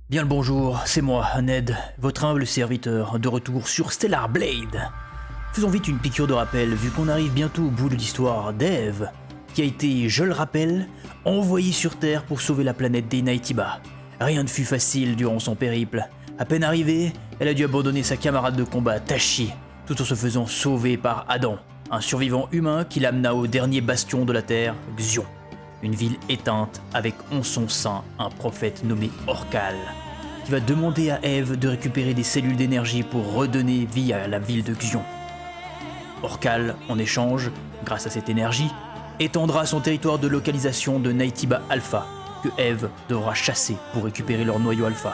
Bien le bonjour, c'est moi, Ned, votre humble serviteur, de retour sur Stellar Blade. Faisons vite une piqûre de rappel, vu qu'on arrive bientôt au bout de l'histoire d'Eve, qui a été, je le rappelle, envoyée sur Terre pour sauver la planète des Naytiba. Rien ne fut facile durant son périple. À peine arrivée, elle a dû abandonner sa camarade de combat, Tashi, tout en se faisant sauver par Adam, un survivant humain qui l'amena au dernier bastion de la Terre, Xion. Une ville éteinte avec en son sein un prophète nommé Orcal, qui va demander à Eve de récupérer des cellules d'énergie pour redonner vie à la ville de Xion. Orcal, en échange, grâce à cette énergie, étendra son territoire de localisation de Naytiba Alpha, que Eve devra chasser pour récupérer leur noyau Alpha,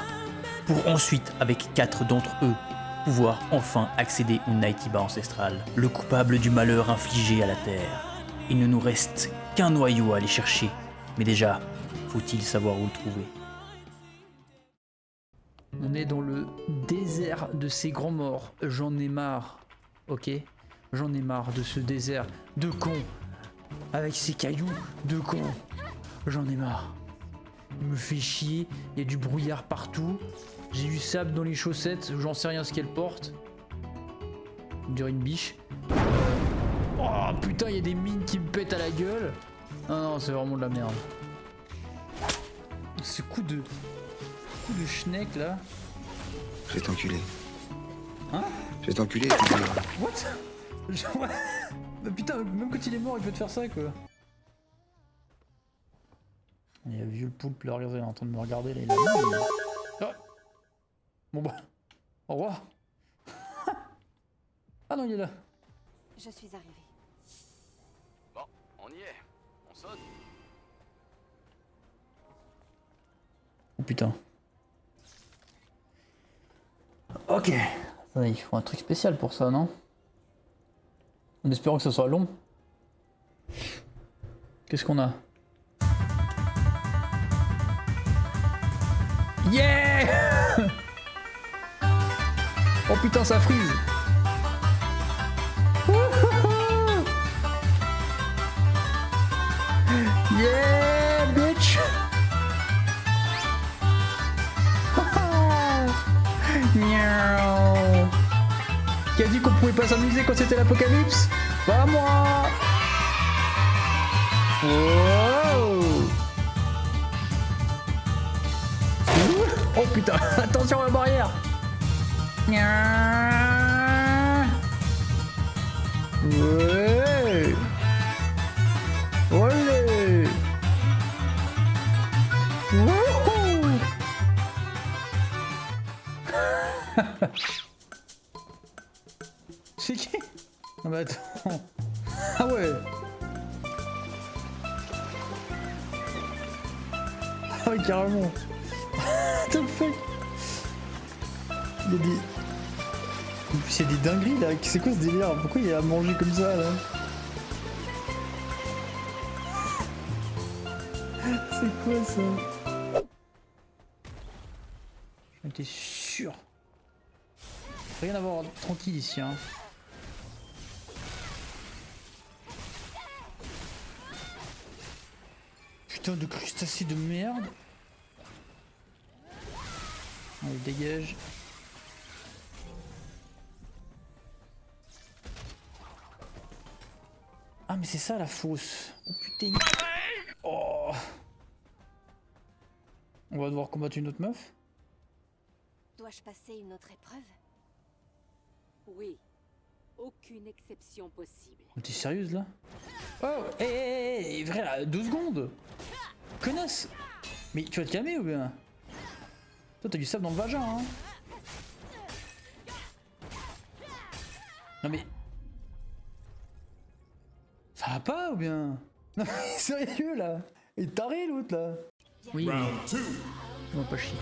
pour ensuite, avec 4 d'entre eux, pouvoir enfin accéder au Naytiba ancestral, le coupable du malheur infligé à la Terre. Il ne nous reste qu'un noyau à aller chercher, mais déjà, faut-il savoir où le trouver. On est dans le désert de ces grands morts, j'en ai marre, ok? J'en ai marre de ce désert de cons, avec ces cailloux de cons, j'en ai marre. Il me fait chier, il y a du brouillard partout, j'ai du sable dans les chaussettes, j'en sais rien ce qu'elle porte. On dirait une biche. Oh putain, il y a des mines qui me pètent à la gueule. Non, c'est vraiment de la merde. Ce coup de schneck là. Je vais t'enculer. Hein? Je vais t'enculer. Tu vas... What? Bah putain, même quand il est mort, il peut te faire ça quoi. Il y a vu le poulpe là, regardez, il est en train de me regarder là. Il a... Ah. Bon bah, au revoir. Ah non, il est là. Je suis arrivée. Bon, on y est. On saute. Oh putain. Ok. Attendez, il faut un truc spécial pour ça, non? En espérant que ce soit long. Qu'est-ce qu'on a? Yeah. Oh putain, ça freeze. Yeah, bitch. Qui a dit qu'on pouvait pas s'amuser quand c'était l'apocalypse? Pas moi. Wow. Oh putain, attention à la barrière. Ouais. Olé. Wouhou. C'est qui? Non mais attends. Ah ouais. Ah ouais, carrément. What the fuck? Il y a des... En plus il y a des dingueries là. C'est quoi ce délire? Pourquoi il y a à manger comme ça là? C'est quoi ça? J'en étais sûr. Rien à voir tranquille ici hein. Putain de crustacés de merde. Allez dégage. Ah mais c'est ça la fosse. Oh putain. Oh. On va devoir combattre une autre meuf. Dois-je passer une autre épreuve? Oui. Aucune exception possible. T'es sérieuse là? Oh, hé, frère, 2 secondes! Connasse! Mais tu vas te calmer ou bien? Toi t'as du sable dans le vagin hein? Non mais... Ça va pas ou bien? Non mais sérieux là? Il est taré l'autre là? Oui, mais... Non pas chier.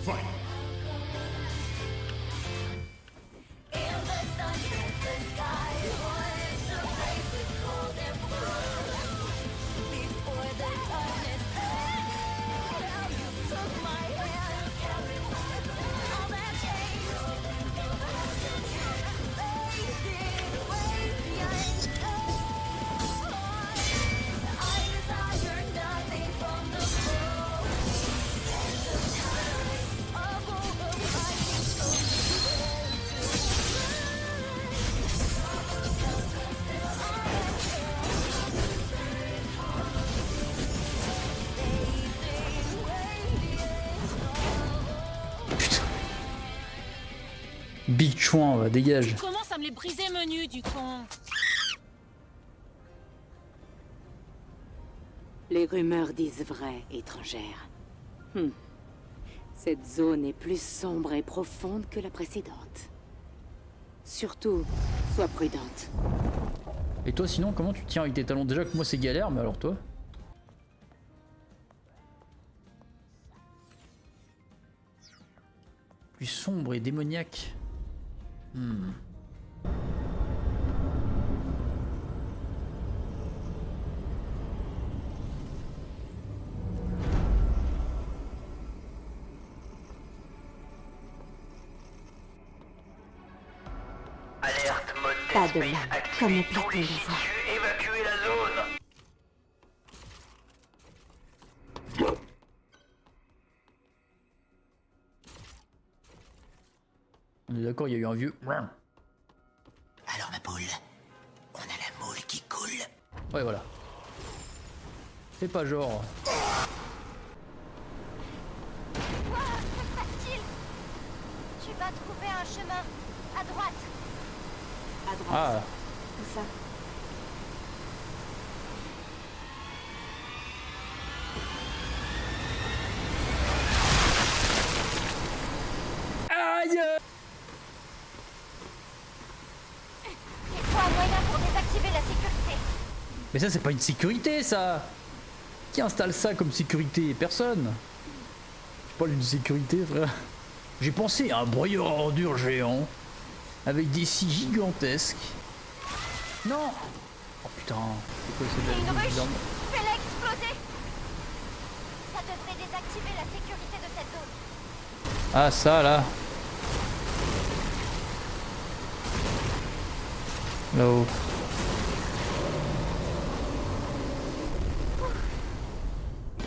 Big chouin, va, dégage. Commence à me les briser menus du con. Les rumeurs disent vrai, étrangère. Cette zone est plus sombre et profonde que la précédente. Surtout, sois prudente. Et toi sinon, comment tu tiens avec tes talons? Déjà que moi c'est galère, mais alors toi? Plus sombre et démoniaque. Alerte mode Pas Dead de Space mal, activé. comme le Tous plateau les le sites voit. évacuez la zone. On est d'accord, il y a eu un vieux. Alors ma poule, on a la moule qui coule. Ouais, voilà. C'est pas genre. Quoi? Que se passe-t-il? Tu vas trouver un chemin à droite. À droite. Ah, Où ça? aïe! Il faut un moyen pour désactiver la sécurité. Mais ça, c'est pas une sécurité, ça! Qui installe ça comme sécurité? Personne! Je parle d'une sécurité, frère. J'ai pensé à un broyeur à ordures géant avec des scies gigantesques. Non! Oh putain, c'est quoi C'est une ruche. bizarre. Fais-la exploser. Ça devrait désactiver la sécurité de cette zone. Ah, ça là. Là-haut.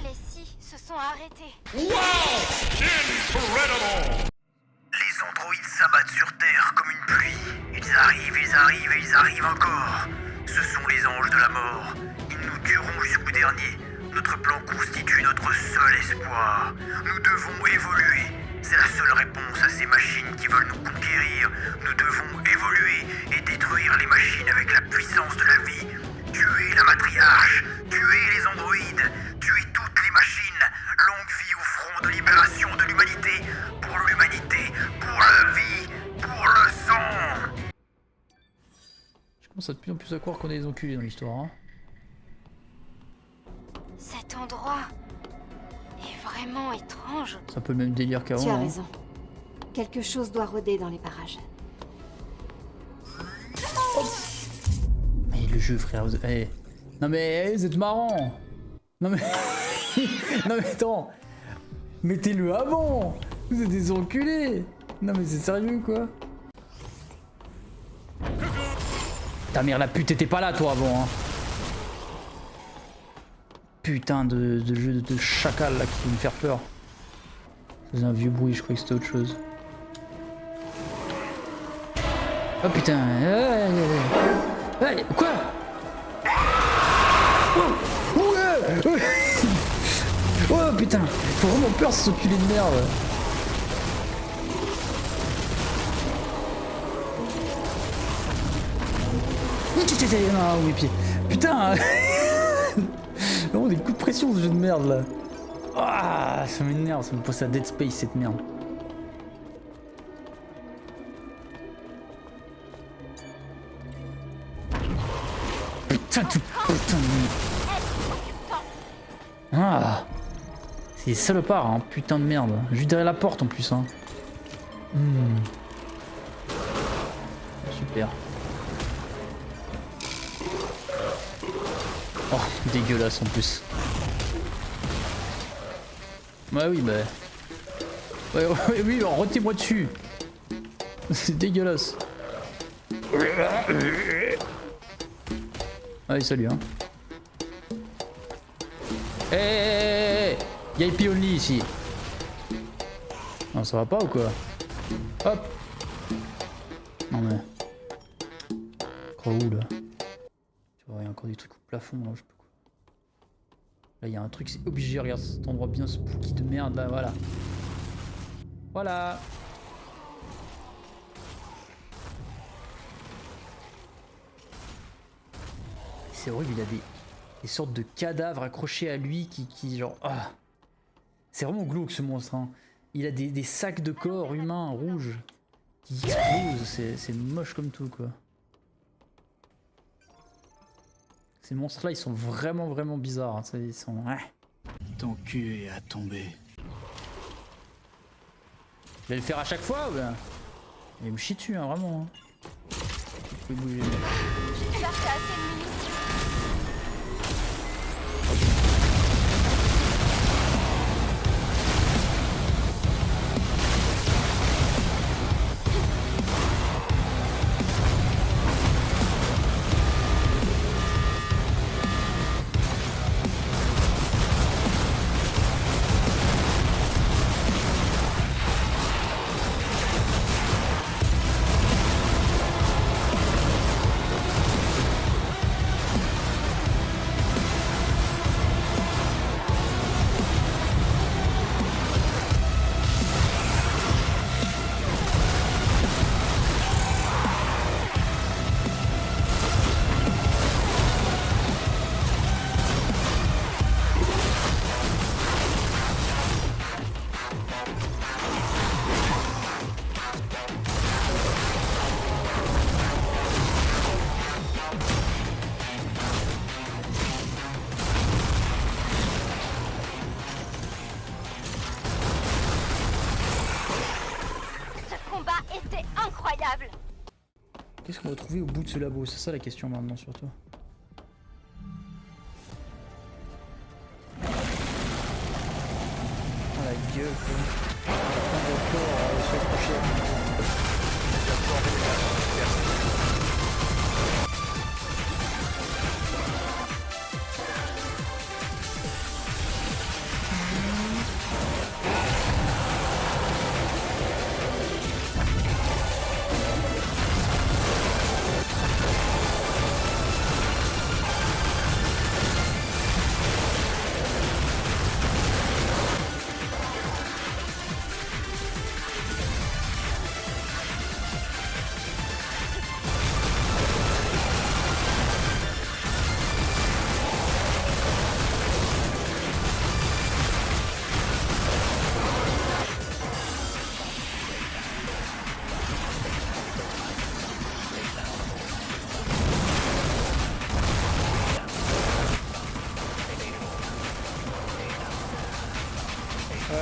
Les scies se sont arrêtés. Les androïdes s'abattent sur Terre comme une pluie. Ils arrivent, ils arrivent et ils arrivent encore. Ce sont les anges de la mort. Ils nous tueront jusqu'au dernier. Notre plan constitue notre seul espoir. Nous devons évoluer. C'est la seule réponse à ces machines qui veulent nous conquérir. Nous devons évoluer et détruire les machines avec la puissance de la vie. Tuer la matriarche, tuer les androïdes, tuer toutes les machines. Longue vie au front de libération de l'humanité. Pour l'humanité, pour la vie, pour le sang. Je commence à de plus en plus à croire qu'on est des enculés dans l'histoire. Hein. Cet endroit est vraiment étrange. C'est un peu le même délire qu'avant. Tu as hein. raison. Quelque chose doit rôder dans les parages. Mais le jeu, frère. Eh. Non mais vous êtes marrant. Non mais. Non mais attends. Mettez-le avant. Vous êtes des enculés. Non mais c'est sérieux quoi. Ta mère la pute, t'étais pas là toi avant. Hein. Putain de jeu de chacal là qui veut me faire peur. C'est un vieux bruit, je croyais que c'était autre chose. Oh putain. Ouais, quoi? Oh, ouais. Oh putain, faut vraiment peur ces enculés de merde. Ah oui, pied. Putain. Vraiment des coups de pression ce jeu de merde là. Ah, ça m'énerve, ça me passe à Dead Space cette merde. Putain, tu putain de... Ah, c'est des salopards, hein, putain de merde. Juste derrière la porte en plus, hein. Super. Oh, dégueulasse en plus. Ouais, oui, bah. Ouais, oui, alors retenez-moi dessus. C'est dégueulasse. Allez, salut, hein. Hey, VIP only ici. Non, ça va pas ou quoi? Hop. Non mais. Crois où là? Tu vois, il y a encore des trucs au plafond là, je sais pas quoi. Là, il y a un truc, c'est obligé, regarde cet endroit bien spooky de merde là, voilà. Voilà. C'est horrible, il a des sortes de cadavres accrochés à lui qui genre... Ah. C'est vraiment glauque ce monstre, hein. Il a des sacs de corps humains rouges qui explosent, c'est moche comme tout quoi. Ces monstres là ils sont vraiment bizarres, hein. Ils sont... Ton cul est à tomber. Il va le faire à chaque fois ou bien? Il me chie dessus hein, vraiment. Hein. Vous pouvez bouger. J'espère que t'as assez de munitions. Incroyable. Qu'est-ce qu'on va trouver au bout de ce labo? C'est ça la question maintenant surtout. Oh la gueule quoi. On va se rapprocher.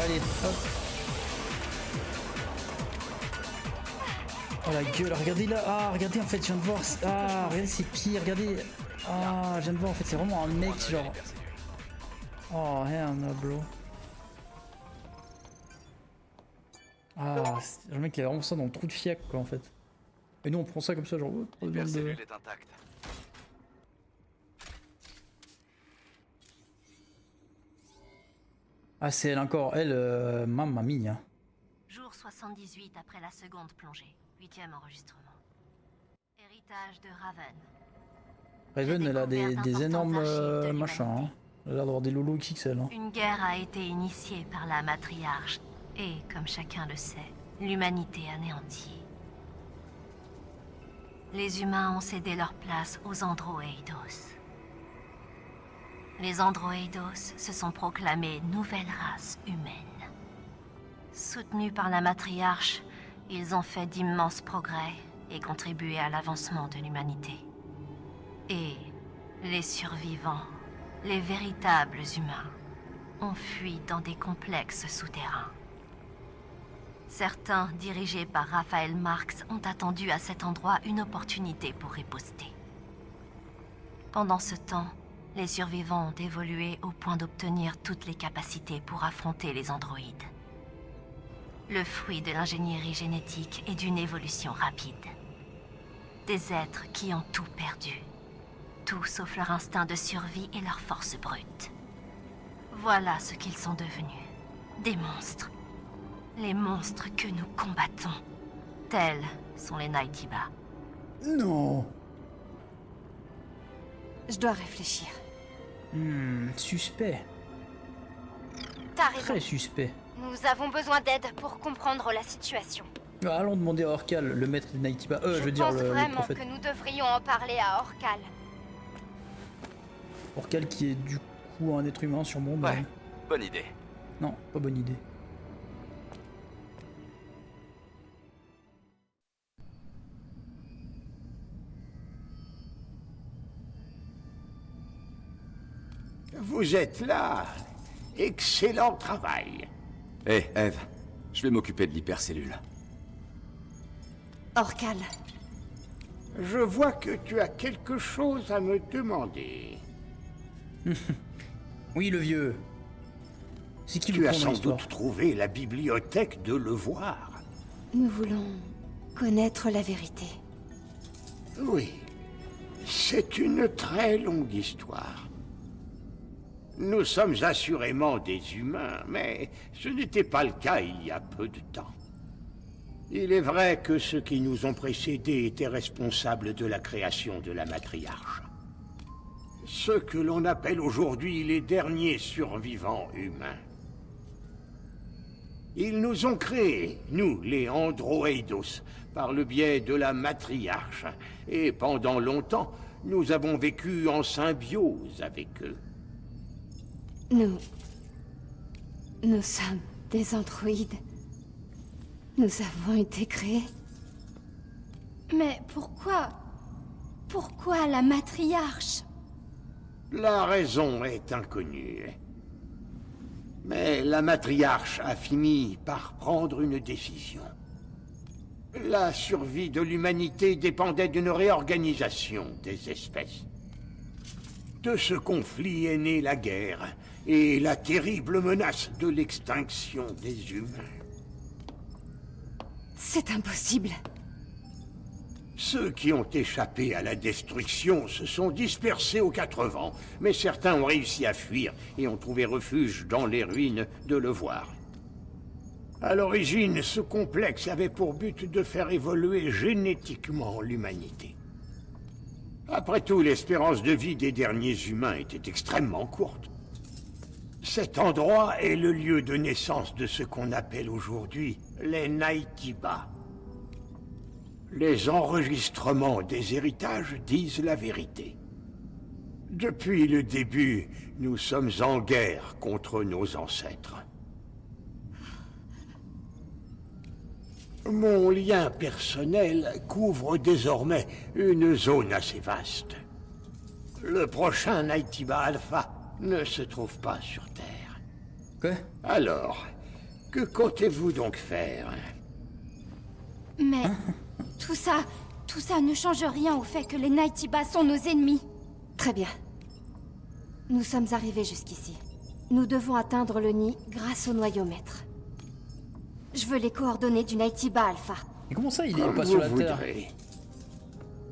Allez, hop. Oh la gueule, regardez là. Ah, regardez en fait, je viens de voir. Ah, regardez, c'est pire, regardez. Ah, je viens de voir en fait, c'est vraiment un mec genre. Oh, hell no, bro. Ah, le mec il a vraiment ça dans le trou de fiac quoi en fait. Et nous on prend ça comme ça, genre. Oh, La cellule est intacte. Ah, c'est elle encore, elle, mamma mia. Jour 78 après la seconde plongée, 8e enregistrement. Héritage de Raven. Raven, elle a des énormes machins, hein. Elle a l'air d'avoir des lolos XXL. Hein. Une guerre a été initiée par la matriarche, et comme chacun le sait, l'humanité anéantie. Les humains ont cédé leur place aux androïdos. Les androïdos se sont proclamés nouvelle race humaine. Soutenus par la matriarche, ils ont fait d'immenses progrès et contribué à l'avancement de l'humanité. Et les survivants, les véritables humains, ont fui dans des complexes souterrains. Certains, dirigés par Raphaël Marx, ont attendu à cet endroit une opportunité pour riposter. Pendant ce temps, les survivants ont évolué au point d'obtenir toutes les capacités pour affronter les androïdes. Le fruit de l'ingénierie génétique et d'une évolution rapide. Des êtres qui ont tout perdu. Tout sauf leur instinct de survie et leur force brute. Voilà ce qu'ils sont devenus. Des monstres. Les monstres que nous combattons. Tels sont les Naytiba. Non. Je dois réfléchir. Suspect. T'as raison. Très suspect. Nous avons besoin d'aide pour comprendre la situation. Allons demander à Orcal, le maître des Naytiba. Je veux dire pense le vraiment prophète. que nous devrions en parler à Orcal. Orcal qui est du coup un être humain sur monde. Ouais, bonne idée. Non, pas bonne idée. Vous êtes là. Excellent travail. Hé, Eve, je vais m'occuper de l'hypercellule. Orcal, Je vois que tu as quelque chose à me demander. Oui, le vieux. C'est qui Tu le as con dans sans l'histoire? doute trouvé la bibliothèque de Levoir. nous voulons connaître la vérité. Oui. C'est une très longue histoire. Nous sommes assurément des humains, mais ce n'était pas le cas il y a peu de temps. Il est vrai que ceux qui nous ont précédés étaient responsables de la création de la matriarche. Ceux que l'on appelle aujourd'hui les derniers survivants humains. Ils nous ont créés, nous, les Androidos, par le biais de la matriarche, et pendant longtemps, nous avons vécu en symbiose avec eux. Nous sommes des androïdes. Nous avons été créés. Mais pourquoi la matriarche? La raison est inconnue. Mais la matriarche a fini par prendre une décision. La survie de l'humanité dépendait d'une réorganisation des espèces. De ce conflit est née la guerre et la terrible menace de l'extinction des humains. C'est impossible. Ceux qui ont échappé à la destruction se sont dispersés aux quatre vents, mais certains ont réussi à fuir et ont trouvé refuge dans les ruines de Levoir. À l'origine, ce complexe avait pour but de faire évoluer génétiquement l'humanité. Après tout, l'espérance de vie des derniers humains était extrêmement courte. Cet endroit est le lieu de naissance de ce qu'on appelle aujourd'hui les Naytiba. Les enregistrements des héritages disent la vérité. Depuis le début, nous sommes en guerre contre nos ancêtres. Mon lien personnel couvre désormais une zone assez vaste. Le prochain Naytiba Alpha ne se trouve pas sur Terre. Quoi? Alors, que comptez-vous donc faire? Mais tout ça ne change rien au fait que les Naytiba sont nos ennemis. Très bien. Nous sommes arrivés jusqu'ici. Nous devons atteindre le nid grâce au noyau maître. Je veux les coordonnées du Naytiba Alpha. Et comment ça, il est Comme pas vous sur la Terre? voudrez.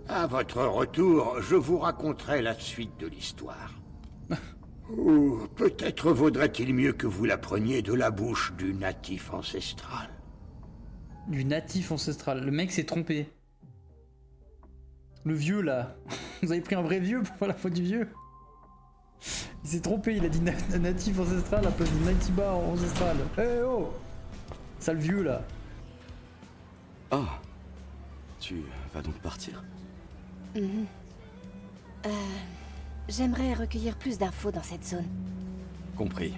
À votre retour, je vous raconterai la suite de l'histoire. Ou peut-être vaudrait-il mieux que vous l'appreniez de la bouche du natif ancestral. Du natif ancestral. Le mec s'est trompé. Le vieux, là. Vous avez pris un vrai vieux pour faire la faute du vieux? Il s'est trompé, il a dit natif ancestral à la place de Naytiba ancestral. Eh oh! Sale vieux, là. Oh, tu vas donc partir? J'aimerais recueillir plus d'infos dans cette zone. Compris.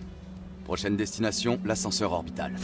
Prochaine destination, l'ascenseur orbital.